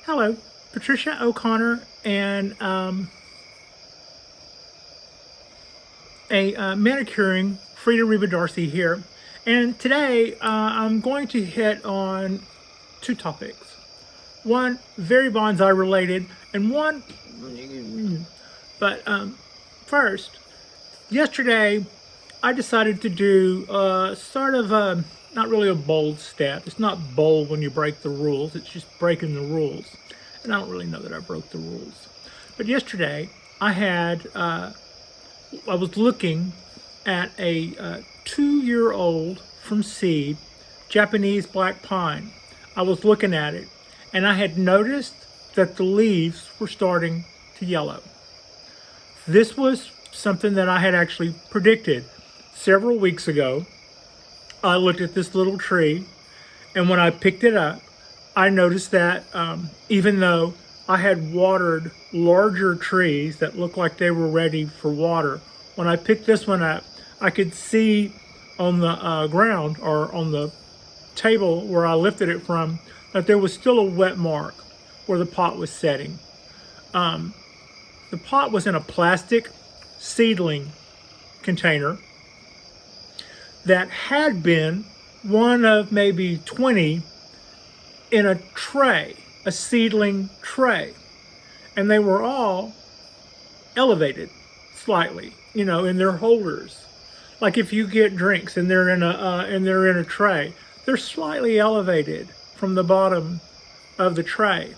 Hello, Patricia O'Connor and manicuring Frida Darcy here. And today I'm going to hit on two topics. One very bonsai related, and one, but first, yesterday I decided to do sort of not really a bold step. It's not bold when you break the rules, it's just breaking the rules. And I don't really know that I broke the rules. But yesterday I was looking at a 2-year-old from seed Japanese black pine. I was looking at it and I had noticed that the leaves were starting to yellow. This was something that I had actually predicted several weeks ago. I looked at this little tree, and when I picked it up, I noticed that even though I had watered larger trees that looked like they were ready for water, when I picked this one up, I could see on the ground, or on the table where I lifted it from, that there was still a wet mark where the pot was setting. The pot was in a plastic seedling container that had been one of maybe 20 in a tray, a seedling tray. And they were all elevated slightly, in their holders. Like if you get drinks and they're in a tray, they're slightly elevated from the bottom of the tray.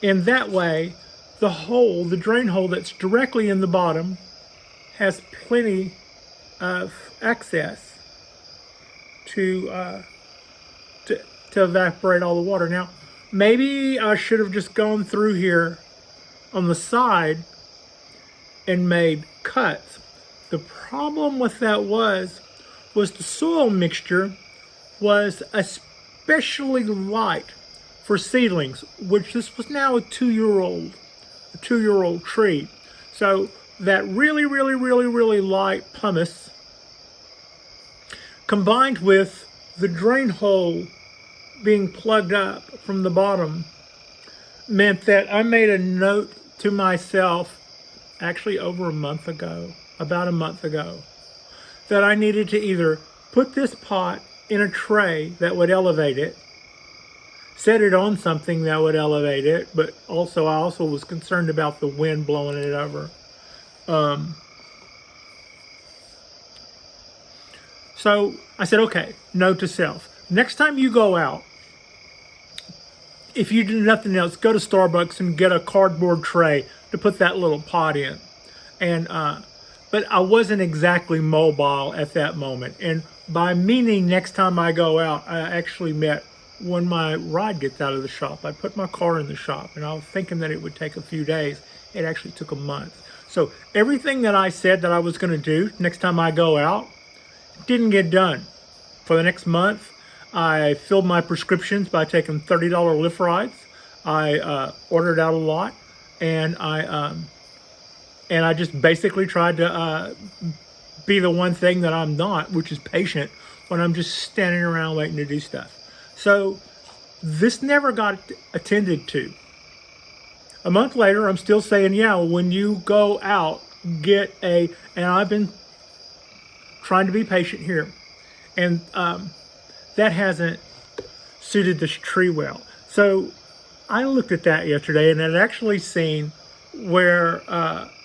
And that way, the drain hole that's directly in the bottom has plenty of access to evaporate all the water. Now, maybe I should have just gone through here on the side and made cuts. The problem with that was the soil mixture was especially light for seedlings, which this was now a 2-year-old tree. So that really light pumice combined with the drain hole being plugged up from the bottom meant that I made a note to myself actually about a month ago, that I needed to either put this pot in a tray that would elevate it, set it on something that would elevate it, but I also was concerned about the wind blowing it over. So I said, okay, note to self. Next time you go out, if you do nothing else, go to Starbucks and get a cardboard tray to put that little pot in. And but I wasn't exactly mobile at that moment. And by meaning next time I go out, I actually meant when my ride gets out of the shop. I put my car in the shop, and I was thinking that it would take a few days. It actually took a month. So everything that I said that I was going to do next time I go out didn't get done. For the next month, I filled my prescriptions by taking $30 Lyft rides. I ordered out a lot, and I just basically tried to be the one thing that I'm not, which is patient, when I'm just standing around waiting to do stuff. So this never got attended to. A month later, I'm still saying, yeah, when you go out, and I've been trying to be patient here. And that hasn't suited this tree well. So I looked at that yesterday and had actually seen where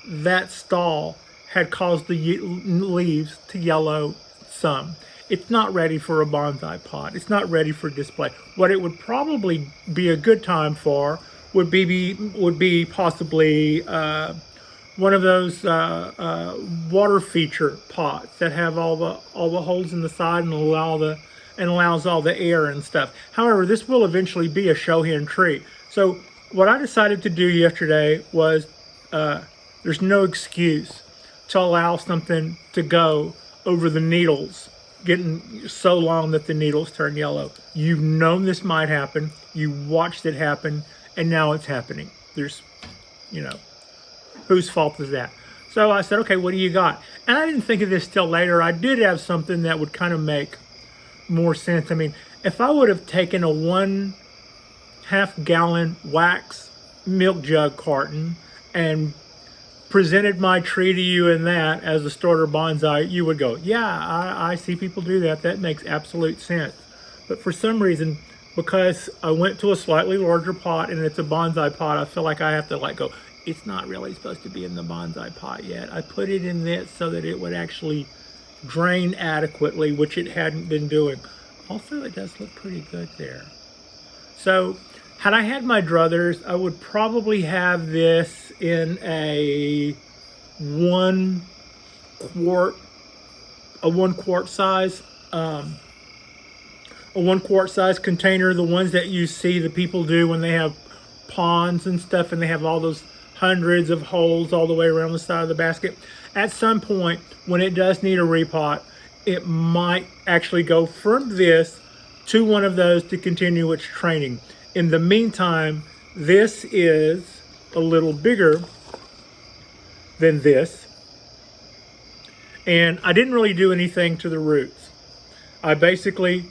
that stall had caused the leaves to yellow some. It's not ready for a bonsai pot. It's not ready for display. What it would probably be a good time for would be possibly one of those water feature pots that have all the holes in the side and allows all the air and stuff. However, this will eventually be a Shohin tree. So what I decided to do yesterday was there's no excuse to allow something to go over the needles, getting so long that the needles turn yellow. You've known this might happen. You watched it happen, and now it's happening. There's, whose fault is that? So I said, okay, what do you got? And I didn't think of this till later. I did have something that would kind of make more sense. I mean, if I would have taken a 1/2 half-gallon wax milk jug carton and presented my tree to you in that as a starter bonsai, you would go, yeah, I see people do that. That makes absolute sense. But for some reason, because I went to a slightly larger pot and it's a bonsai pot, I feel like I have to like go, it's not really supposed to be in the bonsai pot yet. I put it in this so that it would actually drain adequately, which it hadn't been doing. Also, it does look pretty good there. So had I had my druthers, I would probably have this in a 1 quart size, a 1 quart size container, the ones that you see the people do when they have ponds and stuff and they have all those hundreds of holes all the way around the side of the basket. At some point, when it does need a repot, it might actually go from this to one of those to continue its training. In the meantime, this is a little bigger than this. And I didn't really do anything to the roots. I basically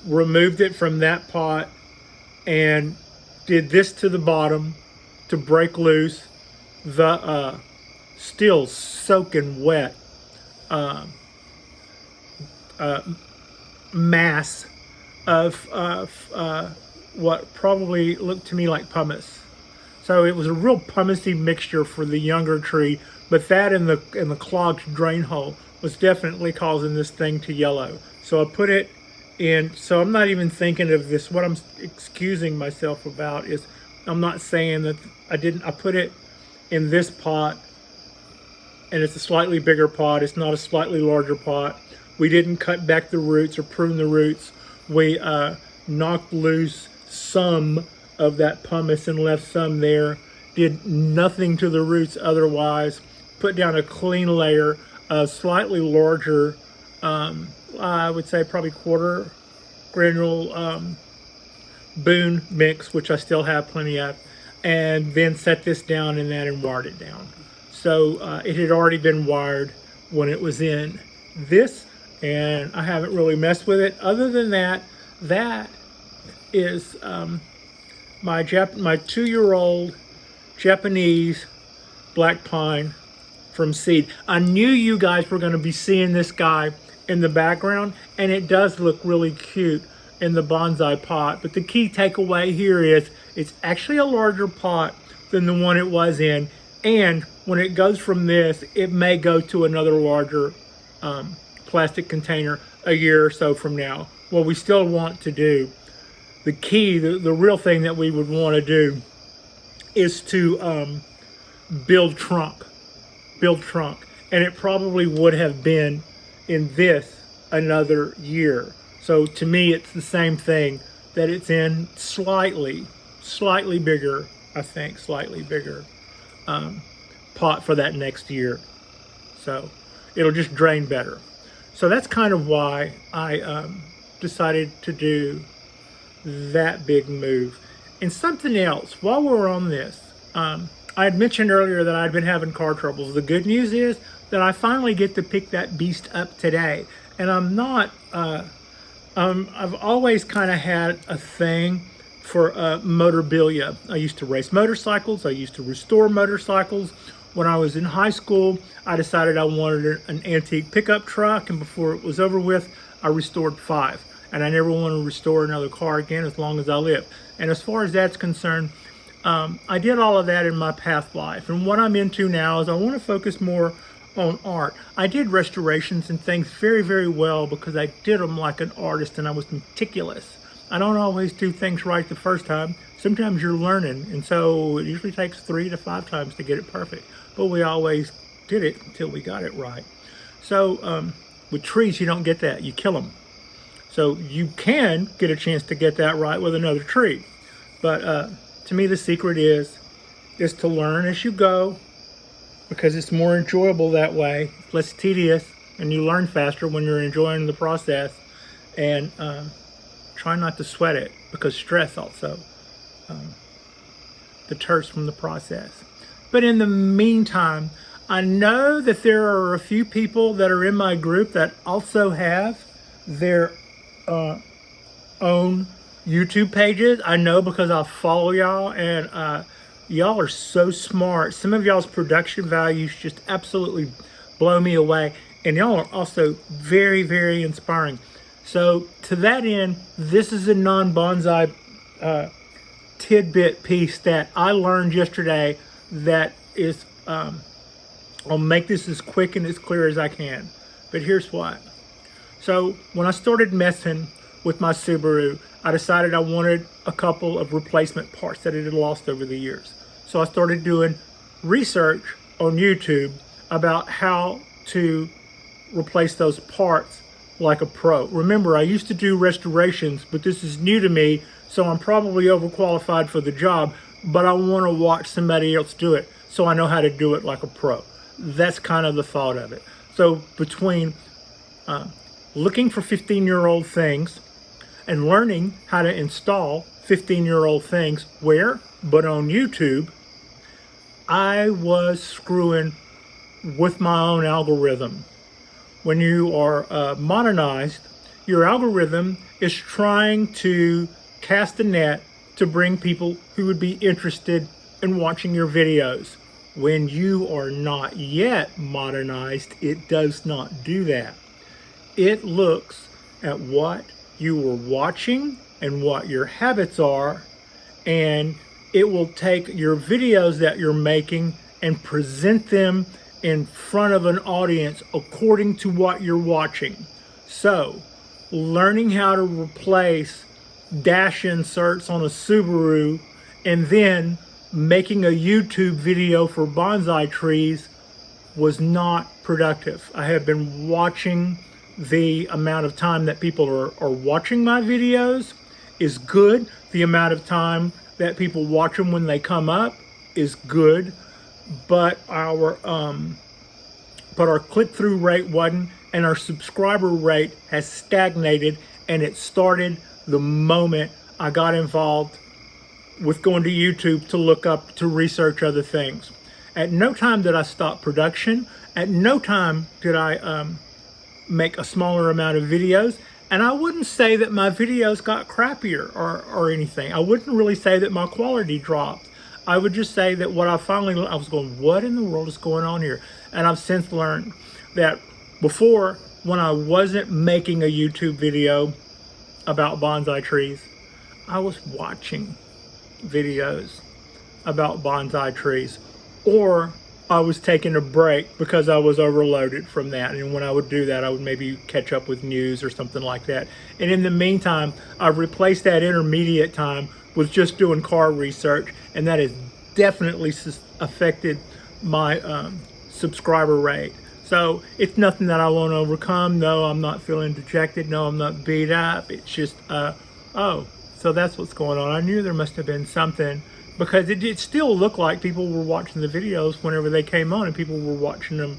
removed it from that pot and did this to the bottom to break loose the still soaking wet mass of what probably looked to me like pumice. So it was a real pumicey mixture for the younger tree, but that in the clogged drain hole was definitely causing this thing to yellow. So I put it in, so I'm not even thinking of this. What I'm excusing myself about is I'm not saying that I put it in this pot, and it's a slightly bigger pot. It's not a slightly larger pot. We didn't cut back the roots or prune the roots. We knocked loose some of that pumice and left some there. Did nothing to the roots otherwise. Put down a clean layer of slightly larger, I would say probably quarter granule Boone mix, which I still have plenty of, and then set this down in that and wired it down. So it had already been wired when it was in this, and I haven't really messed with it. Other than that, that is my 2-year-old Japanese black pine from seed. I knew you guys were going to be seeing this guy in the background, and it does look really cute in the bonsai pot. But the key takeaway here is it's actually a larger pot than the one it was in, and when it goes from this, it may go to another larger plastic container a year or so from now. What we still want to do, the key, the real thing that we would want to do is to build trunk. And it probably would have been in this another year. So to me, it's the same thing, that it's in slightly bigger, I think, slightly bigger pot for that next year. So it'll just drain better. So that's kind of why I decided to do that big move. And something else, while we're on this, I had mentioned earlier that I'd been having car troubles. The good news is that I finally get to pick that beast up today. And I'm not, I've always kind of had a thing for motorabilia. I used to race motorcycles. I used to restore motorcycles. When I was in high school, I decided I wanted an antique pickup truck, and before it was over with, I restored 5. And I never want to restore another car again as long as I live. And as far as that's concerned, I did all of that in my past life. And what I'm into now is I want to focus more on art. I did restorations and things very, very well because I did them like an artist and I was meticulous. I don't always do things right the first time. Sometimes you're learning, and so it usually takes 3 to 5 times to get it perfect. But we always did it until we got it right. So with trees, you don't get that. You kill them. So you can get a chance to get that right with another tree. But to me, the secret is to learn as you go, because it's more enjoyable that way, less tedious, and you learn faster when you're enjoying the process. And try not to sweat it, because stress also deters from the process. But in the meantime, I know that there are a few people that are in my group that also have their own YouTube pages. I know because I follow y'all, and y'all are so smart. Some of y'all's production values just absolutely blow me away, and y'all are also very, very inspiring. So to that end, this is a non-bonsai tidbit piece that I learned yesterday that is, I'll make this as quick and as clear as I can. But here's what. So when I started messing with my Subaru, I decided I wanted a couple of replacement parts that it had lost over the years. So I started doing research on YouTube about how to replace those parts like a pro. Remember, I used to do restorations, but this is new to me, so I'm probably overqualified for the job, but I want to watch somebody else do it so I know how to do it like a pro. That's kind of the thought of it. So between looking for 15-year-old things and learning how to install 15-year-old things, where? But on YouTube, I was screwing with my own algorithm. When you are modernized, your algorithm is trying to cast a net to bring people who would be interested in watching your videos. When you are not yet modernized, it does not do that. It looks at what you were watching and what your habits are, and it will take your videos that you're making and present them in front of an audience according to what you're watching. So, learning how to replace dash inserts on a Subaru and then making a YouTube video for bonsai trees was not productive. I have been watching the amount of time that people are watching my videos is good. The amount of time that people watch them when they come up is good, but our click-through rate wasn't, and our subscriber rate has stagnated, and it started the moment I got involved with going to YouTube to research other things. At no time did I stop production. At no time did I make a smaller amount of videos. And I wouldn't say that my videos got crappier or anything. I wouldn't really say that my quality dropped. I would just say that I was going, what in the world is going on here? And I've since learned that before, when I wasn't making a YouTube video about bonsai trees, I was watching videos about bonsai trees, or I was taking a break because I was overloaded from that. And when I would do that, I would maybe catch up with news or something like that. And in the meantime, I've replaced that intermediate time with just doing car research, and that has definitely affected my subscriber rate. So it's nothing that I won't overcome. No, I'm not feeling dejected. No, I'm not beat up. It's just, oh, so that's what's going on. I knew there must have been something, because it still looked like people were watching the videos whenever they came on, and people were watching them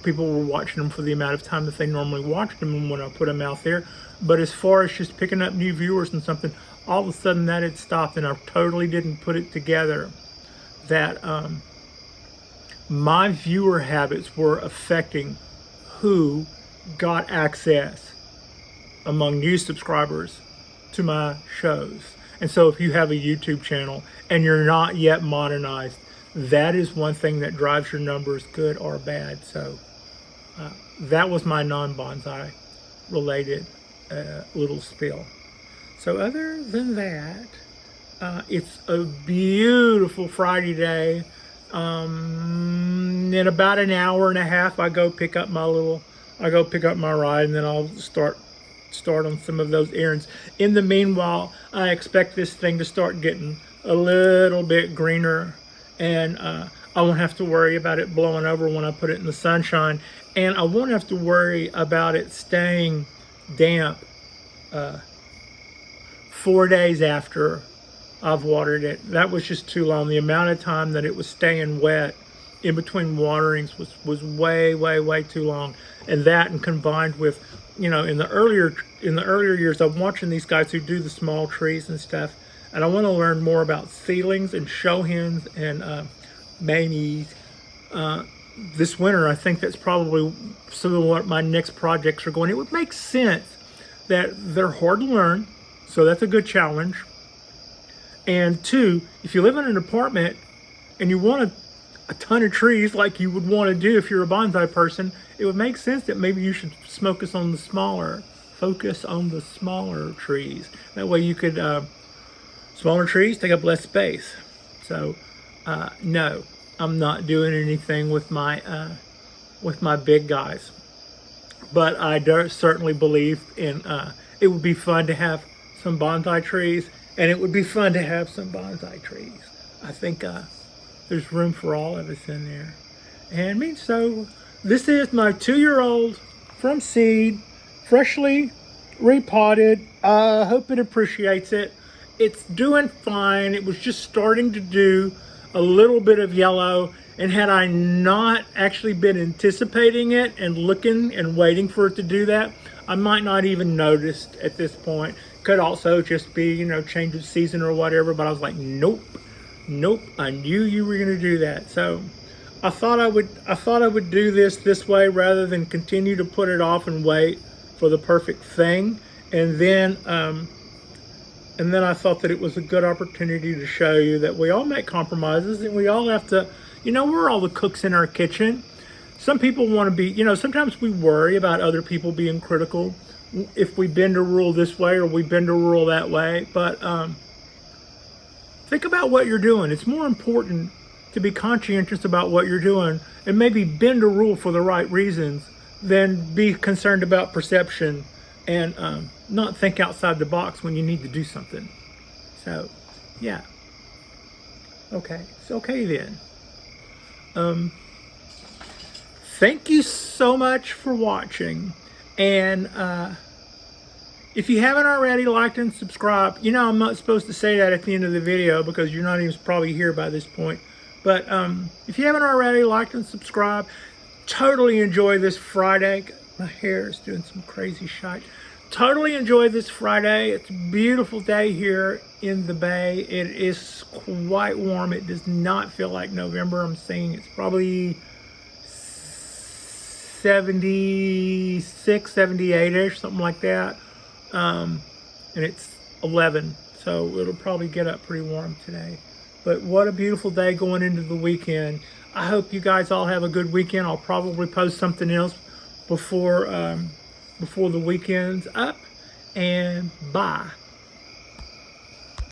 for the amount of time that they normally watched them when I put them out there. But as far as just picking up new viewers and something, all of a sudden that had stopped, and I totally didn't put it together that my viewer habits were affecting who got access among new subscribers to my shows. And so if you have a YouTube channel and you're not yet modernized, that is one thing that drives your numbers, good or bad. So that was my non-bonsai related little spiel. So other than that, it's a beautiful Friday day. In about an hour and a half, I go pick up my ride, and then I'll start on some of those errands. In the meanwhile, I expect this thing to start getting a little bit greener, and I won't have to worry about it blowing over when I put it in the sunshine, and I won't have to worry about it staying damp 4 days after I've watered it. That was just too long. The amount of time that it was staying wet in between waterings was way too long. And that, and combined with, in the earlier years, I'm watching these guys who do the small trees and stuff, and I want to learn more about seedlings and Shohins and Mamies. This winter, I think that's probably some of what my next projects are going. It would make sense that they're hard to learn, So that's a good challenge. And two, if you live in an apartment and you want a ton of trees like you would want to do if you're a bonsai person, it would make sense that maybe you should focus on the smaller trees. That way you could, smaller trees take up less space. So, no, I'm not doing anything with my big guys. But I certainly believe in, it would be fun to have some bonsai trees, and it would be fun to have some bonsai trees. I think there's room for all of us in there. And so this is my 2-year-old from seed, freshly repotted. I hope it appreciates it. It's doing fine. It was just starting to do a little bit of yellow, and had I not actually been anticipating it and looking and waiting for it to do that, I might not even noticed at this point. Could also just be, change of season or whatever, but I was like, nope, I knew you were gonna do that. So I thought I would do this way rather than continue to put it off and wait for the perfect thing. And then I thought that it was a good opportunity to show you that we all make compromises, and we all have to, we're all the cooks in our kitchen. Some people want to be, sometimes we worry about other people being critical if we bend a rule this way or we bend a rule that way. But think about what you're doing. It's more important to be conscientious about what you're doing and maybe bend a rule for the right reasons than be concerned about perception and not think outside the box when you need to do something. So, yeah. Okay, it's okay then. Thank you so much for watching. And if you haven't already liked and subscribed, I'm not supposed to say that at the end of the video because you're not even probably here by this point. But if you haven't already liked and subscribed, totally enjoy this Friday. My hair is doing some crazy shite. Totally enjoy this Friday. It's a beautiful day here in the Bay. It is quite warm. It does not feel like November. I'm saying it's probably 76, 78-ish, something like that. And it's 11, so it'll probably get up pretty warm today. But what a beautiful day going into the weekend. I hope you guys all have a good weekend. I'll probably post something else before the weekend's up. And bye.